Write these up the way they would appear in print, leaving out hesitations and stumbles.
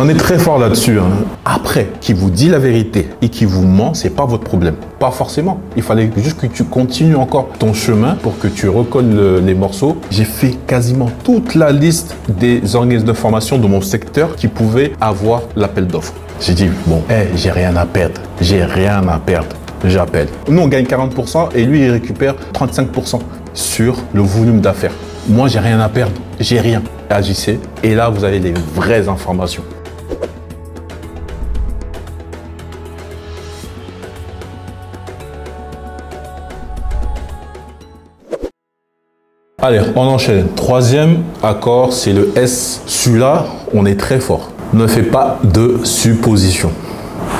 On est très fort là-dessus. Après, qui vous dit la vérité et qui vous ment, c'est pas votre problème. Pas forcément. Il fallait juste que tu continues encore ton chemin pour que tu recolles les morceaux. J'ai fait quasiment toute la liste des organismes de formation de mon secteur qui pouvaient avoir l'appel d'offres. J'ai dit, bon, j'ai rien à perdre. J'ai rien à perdre. J'appelle. Nous, on gagne 40% et lui, il récupère 35% sur le volume d'affaires. Moi, j'ai rien à perdre. J'ai rien. Agissez. Et là, vous avez les vraies informations. Allez, on enchaîne. Troisième accord, c'est le S. Celui-là, on est très fort. Ne fais pas de suppositions.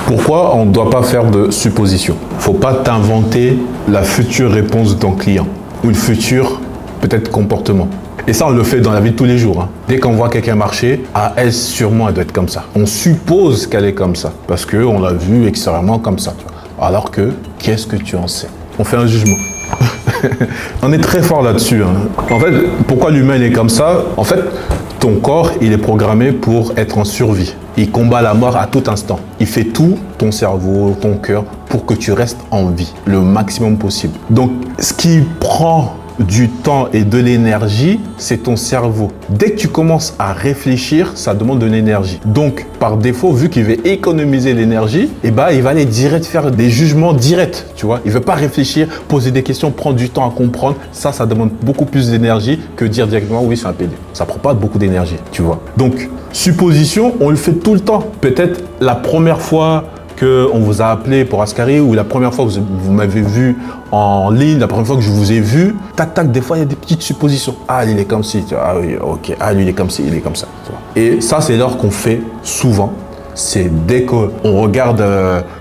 Pourquoi on ne doit pas faire de suppositions? Il ne faut pas t'inventer la future réponse de ton client ou le futur peut-être comportement. Et ça, on le fait dans la vie de tous les jours. Dès qu'on voit quelqu'un marcher, elle sûrement elle doit être comme ça. On suppose qu'elle est comme ça parce qu'on l'a vu extérieurement comme ça. Alors que, qu'est-ce que tu en sais? On fait un jugement. On est très fort là-dessus. En fait, pourquoi l'humain est comme ça? En fait, ton corps, il est programmé pour être en survie. Il combat la mort à tout instant. Il fait tout, ton cerveau, ton cœur, pour que tu restes en vie le maximum possible. Donc, ce qui prend du temps et de l'énergie, c'est ton cerveau. Dès que tu commences à réfléchir, ça demande de l'énergie. Donc, par défaut, vu qu'il veut économiser l'énergie, il va aller direct faire des jugements directs, tu vois. Il ne veut pas réfléchir, poser des questions, prendre du temps à comprendre. Ça demande beaucoup plus d'énergie que dire directement, oui, c'est un PD. Ça prend pas beaucoup d'énergie, tu vois. Donc, supposition, on le fait tout le temps. Peut-être la première fois qu'on vous a appelé pour Ascari ou la première fois que vous m'avez vu en ligne, la première fois que je vous ai vu, tac, tac, des fois, il y a des petites suppositions. Ah, il est comme ci, tu vois. Ah oui, ok. Ah, lui, il est comme ci, il est comme ça. Tu vois. Et ça, c'est l'erreur qu'on fait souvent. C'est dès qu'on regarde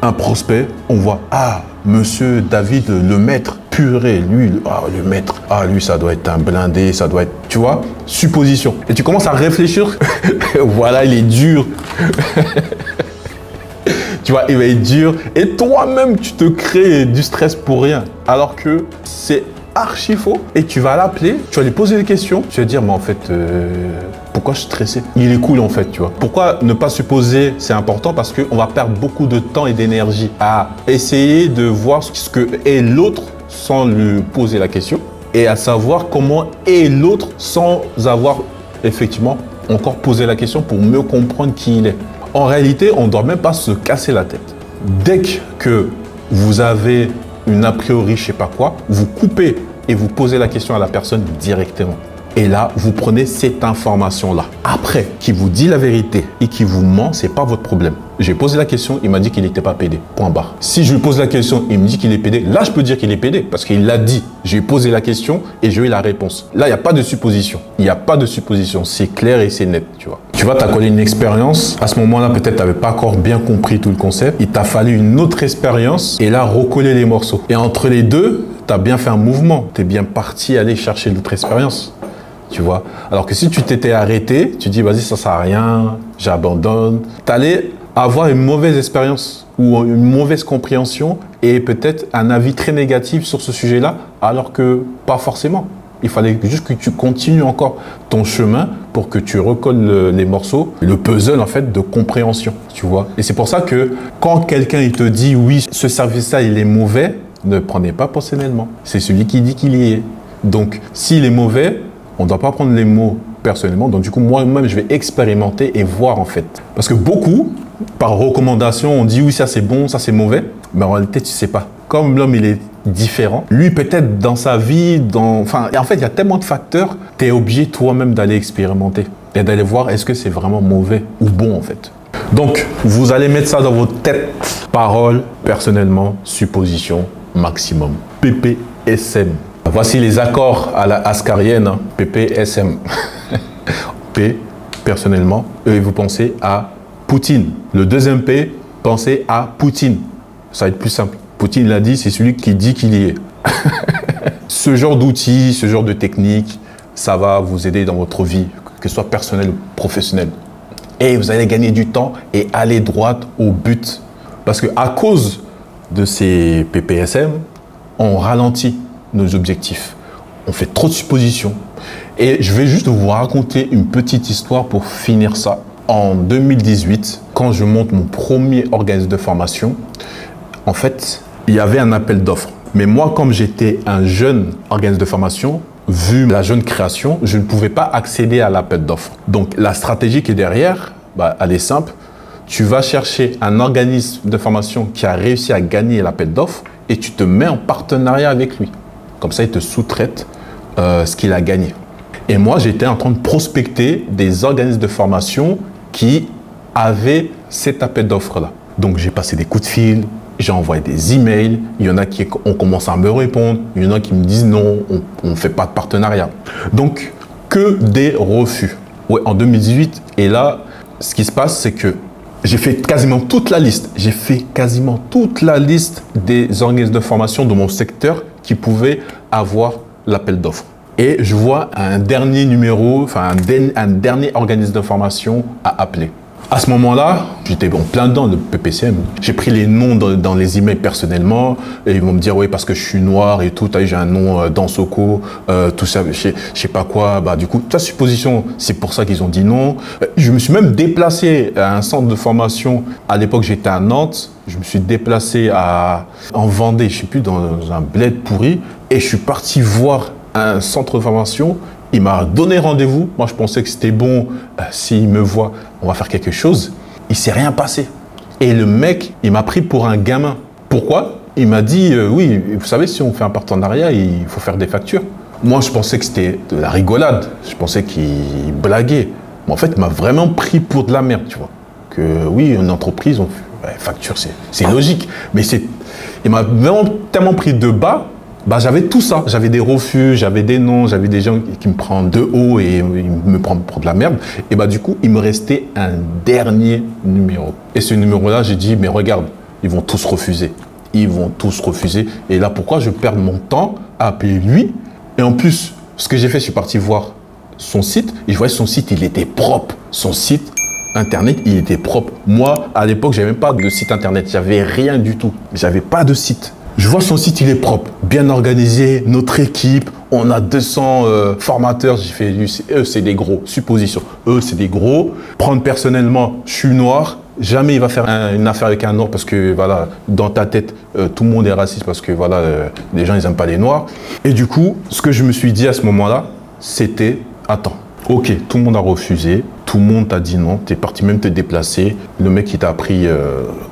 un prospect, on voit, ah, monsieur David, le maître, purée, lui, le maître, ah, lui, ça doit être un blindé, ça doit être, tu vois, supposition. Et tu commences à réfléchir, voilà, il est dur. Tu vois, il va être dur et toi-même, tu te crées du stress pour rien. Alors que c'est archi faux. Et tu vas l'appeler, tu vas lui poser des questions. Tu vas dire, mais en fait, pourquoi je suis stressé? Il est cool en fait, tu vois. Pourquoi ne pas supposer? C'est important parce qu'on va perdre beaucoup de temps et d'énergie à essayer de voir ce que est l'autre sans lui poser la question et à savoir comment est l'autre sans avoir effectivement encore posé la question pour mieux comprendre qui il est. En réalité, on ne doit même pas se casser la tête. Dès que vous avez une a priori, je ne sais pas quoi, vous coupez et vous posez la question à la personne directement. Et là, vous prenez cette information-là. Après, qui vous dit la vérité et qui vous ment, ce n'est pas votre problème. J'ai posé la question, il m'a dit qu'il n'était pas PD. Point barre. Si je lui pose la question, il me dit qu'il est PD, là, je peux dire qu'il est PD parce qu'il l'a dit. J'ai posé la question et j'ai eu la réponse. Là, il n'y a pas de supposition. Il n'y a pas de supposition. C'est clair et c'est net, tu vois. Tu vois, tu as collé une expérience. À ce moment-là, peut-être tu n'avais pas encore bien compris tout le concept. Il t'a fallu une autre expérience et là, recoller les morceaux. Et entre les deux, tu as bien fait un mouvement. Tu es bien parti aller chercher l'autre expérience. Tu vois, alors que si tu t'étais arrêté, tu dis vas-y, ça sert à rien, j'abandonne. Tu allais avoir une mauvaise expérience ou une mauvaise compréhension et peut-être un avis très négatif sur ce sujet-là, alors que pas forcément. Il fallait juste que tu continues encore ton chemin pour que tu recolles les morceaux, le puzzle en fait de compréhension, tu vois. Et c'est pour ça que quand quelqu'un il te dit oui, ce service-là il est mauvais, ne prenez pas personnellement. C'est celui qui dit qu'il y est. Donc s'il est mauvais, on ne doit pas prendre les mots personnellement. Donc, du coup, moi-même, je vais expérimenter et voir, en fait. Parce que beaucoup, par recommandation, on dit oui, ça c'est bon, ça c'est mauvais. Mais en réalité, tu ne sais pas. Comme l'homme, il est différent. Lui, peut-être dans sa vie, enfin, en fait, il y a tellement de facteurs. Tu es obligé toi-même d'aller expérimenter et d'aller voir est-ce que c'est vraiment mauvais ou bon, en fait. Donc, vous allez mettre ça dans votre tête. Parole, personnellement, supposition, maximum. PPSM. Voici les accords à la ascarienne, PPSM. P, personnellement, et vous pensez à Poutine. Le deuxième P, pensez à Poutine. Ça va être plus simple. Poutine l'a dit, c'est celui qui dit qu'il y est. Ce genre d'outils, ce genre de technique, ça va vous aider dans votre vie, que ce soit personnelle ou professionnelle. Et vous allez gagner du temps et aller droit au but. Parce qu'à cause de ces PPSM, on ralentit nos objectifs. On fait trop de suppositions. Et je vais juste vous raconter une petite histoire pour finir ça. En 2018, quand je monte mon premier organisme de formation, en fait, il y avait un appel d'offres. Mais moi, comme j'étais un jeune organisme de formation, vu la jeune création, je ne pouvais pas accéder à l'appel d'offres. Donc, la stratégie qui est derrière, elle est simple. Tu vas chercher un organisme de formation qui a réussi à gagner l'appel d'offres et tu te mets en partenariat avec lui. Comme ça, il te sous-traite ce qu'il a gagné. Et moi, j'étais en train de prospecter des organismes de formation qui avaient cet appel d'offres-là. Donc, j'ai passé des coups de fil, j'ai envoyé des emails, il y en a qui ont commencé à me répondre, il y en a qui me disent non, on ne fait pas de partenariat. Donc, que des refus. Ouais, en 2018, et là, ce qui se passe, c'est que j'ai fait quasiment toute la liste. J'ai fait quasiment toute la liste des organismes de formation de mon secteur qui pouvaient avoir l'appel d'offres. Et je vois un dernier numéro, enfin un dernier organisme de formation à appeler. À ce moment-là, j'étais en plein dedans de PPCM. J'ai pris les noms dans les emails personnellement et ils vont me dire oui parce que je suis noir et tout, j'ai un nom Dansoko, tout ça, je sais pas quoi. Du coup, ta supposition, c'est pour ça qu'ils ont dit non. Je me suis même déplacé à un centre de formation. À l'époque, j'étais à Nantes. Je me suis déplacé en Vendée, je sais plus, dans un bled pourri et je suis parti voir un centre de formation. Il m'a donné rendez-vous. Moi, je pensais que c'était bon. S'il me voit, on va faire quelque chose. Il ne s'est rien passé. Et le mec, il m'a pris pour un gamin. Pourquoi? Il m'a dit, oui, vous savez, si on fait un partenariat, il faut faire des factures. Moi, je pensais que c'était de la rigolade. Je pensais qu'il blaguait. Mais en fait, il m'a vraiment pris pour de la merde, tu vois. Que oui, une entreprise, on fait facture, c'est logique. Mais il m'a vraiment tellement pris de bas. J'avais tout ça, j'avais des refus, j'avais des noms, j'avais des gens qui me prennent de haut et ils me prennent pour de la merde. Et du coup, il me restait un dernier numéro. Et ce numéro-là, j'ai dit, mais regarde, ils vont tous refuser. Ils vont tous refuser. Et là, pourquoi je perds mon temps à appeler lui? Et en plus, ce que j'ai fait, je suis parti voir son site et je voyais son site, il était propre. Son site internet, il était propre. Moi, à l'époque, j'avais même pas de site internet, j'avais rien du tout. J'avais pas de site. Je vois son site, il est propre, bien organisé, notre équipe, on a 200 formateurs. J'ai fait, eux, c'est des gros, supposition. Eux, c'est des gros. Prendre personnellement, je suis noir, jamais il va faire une affaire avec un noir parce que, voilà, dans ta tête, tout le monde est raciste parce que, voilà, les gens, ils n'aiment pas les noirs. Et du coup, ce que je me suis dit à ce moment-là, c'était, attends, ok, tout le monde a refusé, tout le monde t'a dit non, t'es parti même te déplacer, le mec, il t'a pris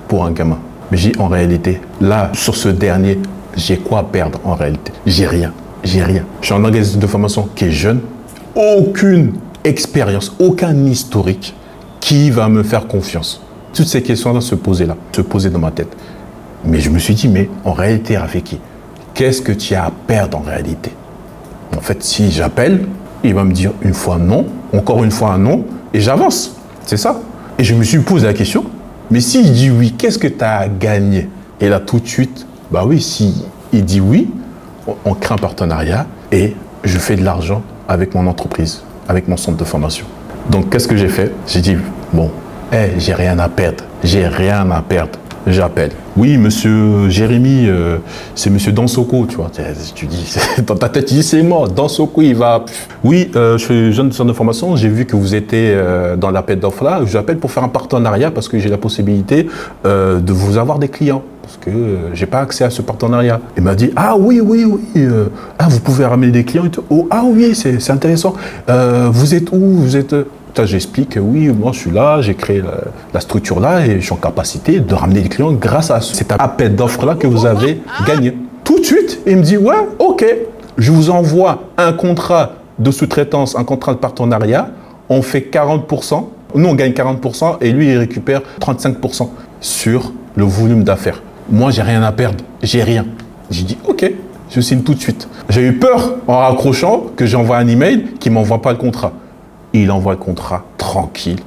pour un gamin. Mais en réalité, là, sur ce dernier, j'ai quoi à perdre en réalité? J'ai rien. J'ai rien. Je suis un organisme de formation qui est jeune, aucune expérience, aucun historique qui va me faire confiance. Toutes ces questions-là se posaient dans ma tête. Mais je me suis dit, mais en réalité, Rafiki, qu'est-ce que tu as à perdre en réalité? En fait, si j'appelle, il va me dire une fois non, encore une fois un non, et j'avance. C'est ça. Et je me suis posé la question, mais s'il dit oui, qu'est-ce que tu as à gagner? Et là, tout de suite, oui, s'il dit oui, on crée un partenariat et je fais de l'argent avec mon entreprise, avec mon centre de formation. Donc, qu'est-ce que j'ai fait? J'ai dit, bon, j'ai rien à perdre, j'ai rien à perdre. J'appelle. Oui, monsieur Jérémy, c'est monsieur Dansoko, tu vois. Tu dis, dans ta tête, tu dis, c'est moi, Dansoko, il va. Oui, je suis jeune centre de formation, j'ai vu que vous étiez dans l'appel d'offres là. J'appelle pour faire un partenariat parce que j'ai la possibilité de vous avoir des clients. Parce que j'ai pas accès à ce partenariat. Il m'a dit, ah oui, vous pouvez ramener des clients et tout. Oh, ah oui, c'est intéressant. Vous êtes où? Vous êtes. J'explique, oui, moi je suis là, j'ai créé la structure là et je suis en capacité de ramener des clients grâce à cet appel d'offres là que vous avez gagné. Tout de suite, il me dit, ouais, ok, je vous envoie un contrat de sous-traitance, un contrat de partenariat, on fait 40%, nous on gagne 40% et lui il récupère 35% sur le volume d'affaires. Moi j'ai rien à perdre, j'ai rien. J'ai dit, ok, je signe tout de suite. J'ai eu peur en raccrochant que j'envoie un email qui ne m'envoie pas le contrat. Il envoie le contrat tranquille,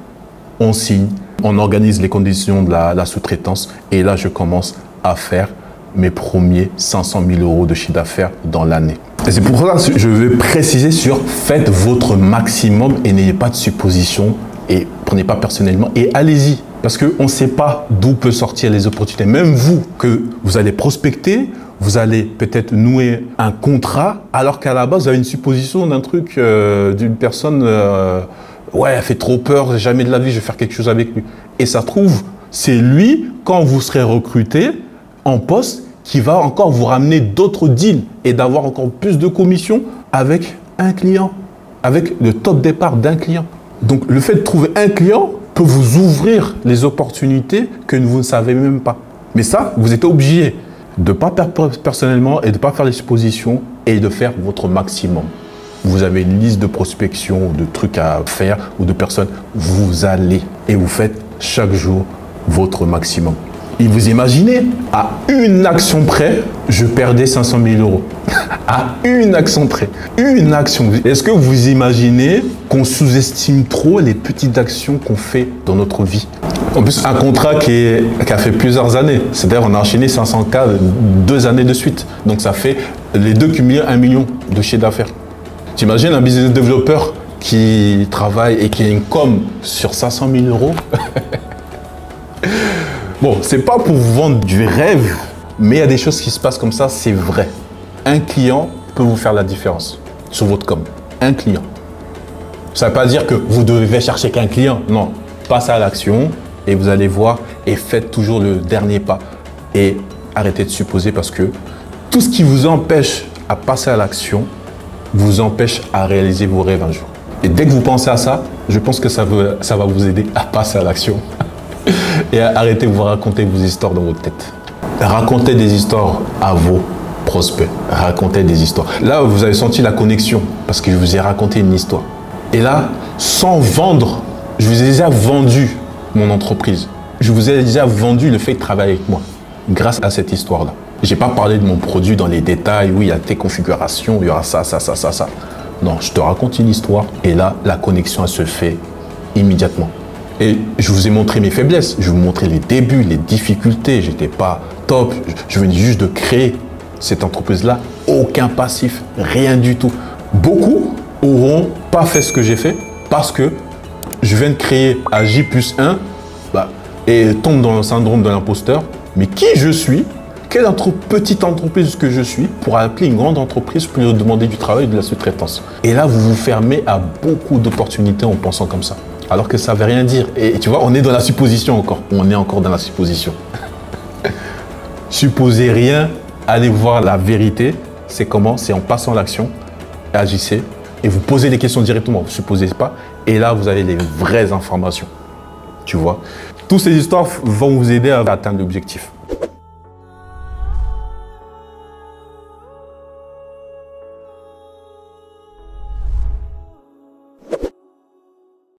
on signe, on organise les conditions de la sous-traitance et là je commence à faire mes premiers 500 000 € de chiffre d'affaires dans l'année. Et c'est pour ça que je veux préciser sur faites votre maximum et n'ayez pas de suppositions et prenez pas personnellement et allez-y. Parce qu'on ne sait pas d'où peut sortir les opportunités. Même vous, que vous allez prospecter, vous allez peut-être nouer un contrat, alors qu'à la base, vous avez une supposition d'un truc, d'une personne Ouais, elle fait trop peur, jamais de la vie, je vais faire quelque chose avec lui. Et ça se trouve, c'est lui, quand vous serez recruté en poste, qui va encore vous ramener d'autres deals et d'avoir encore plus de commissions avec un client, avec le top départ d'un client. Donc, le fait de trouver un client peut vous ouvrir les opportunités que vous ne savez même pas. Mais ça, vous êtes obligé de ne pas perdre personnellement et de ne pas faire des suppositions et de faire votre maximum. Vous avez une liste de prospection, de trucs à faire ou de personnes. Vous allez et vous faites chaque jour votre maximum. Et vous imaginez, à une action près, je perdais 500 000 euros. À une action près. Une action. Est-ce que vous imaginez qu'on sous-estime trop les petites actions qu'on fait dans notre vie? En plus, un contrat qui a fait plusieurs années. C'est-à-dire on a enchaîné 500K 2 années de suite. Donc ça fait les deux cumulés 1 million de chiffre d'affaires. T'imagines un business développeur qui travaille et qui a une com sur 500 000 euros? Bon, c'est pas pour vous vendre du rêve, mais il y a des choses qui se passent comme ça, c'est vrai. Un client peut vous faire la différence sur votre com. Un client. Ça ne veut pas dire que vous devez chercher qu'un client. Non, passez à l'action et vous allez voir et faites toujours le dernier pas. Et arrêtez de supposer parce que tout ce qui vous empêche à passer à l'action vous empêche à réaliser vos rêves un jour. Et dès que vous pensez à ça, je pense que ça va vous aider à passer à l'action. Et arrêtez de vous raconter vos histoires dans votre tête. Racontez des histoires à vos prospects. Racontez des histoires. Là, vous avez senti la connexion parce que je vous ai raconté une histoire. Et là, sans vendre, je vous ai déjà vendu mon entreprise. Je vous ai déjà vendu le fait de travailler avec moi grâce à cette histoire-là. Je n'ai pas parlé de mon produit dans les détails. Oui, il y a tes configurations, il y aura ça, ça, ça, ça, ça. Non, je te raconte une histoire et là, la connexion, elle se fait immédiatement. Et je vous ai montré mes faiblesses, je vous ai montré les débuts, les difficultés. J'étais pas top, je venais juste de créer cette entreprise-là. Aucun passif, rien du tout. Beaucoup auront pas fait ce que j'ai fait parce que je viens de créer à J+1 et tombe dans le syndrome de l'imposteur. Mais qui je suis? Quelle petite entreprise que je suis pour appeler une grande entreprise pour lui demander du travail et de la sous-traitance? Et là, vous vous fermez à beaucoup d'opportunités en pensant comme ça. Alors que ça ne veut rien dire. Et tu vois, on est dans la supposition encore. On est encore dans la supposition. Supposez rien, allez voir la vérité. C'est comment? C'est en passant l'action, agissez et vous posez les questions directement. Vous ne supposez pas. Et là, vous avez les vraies informations. Tu vois? Toutes ces histoires vont vous aider à atteindre l'objectif.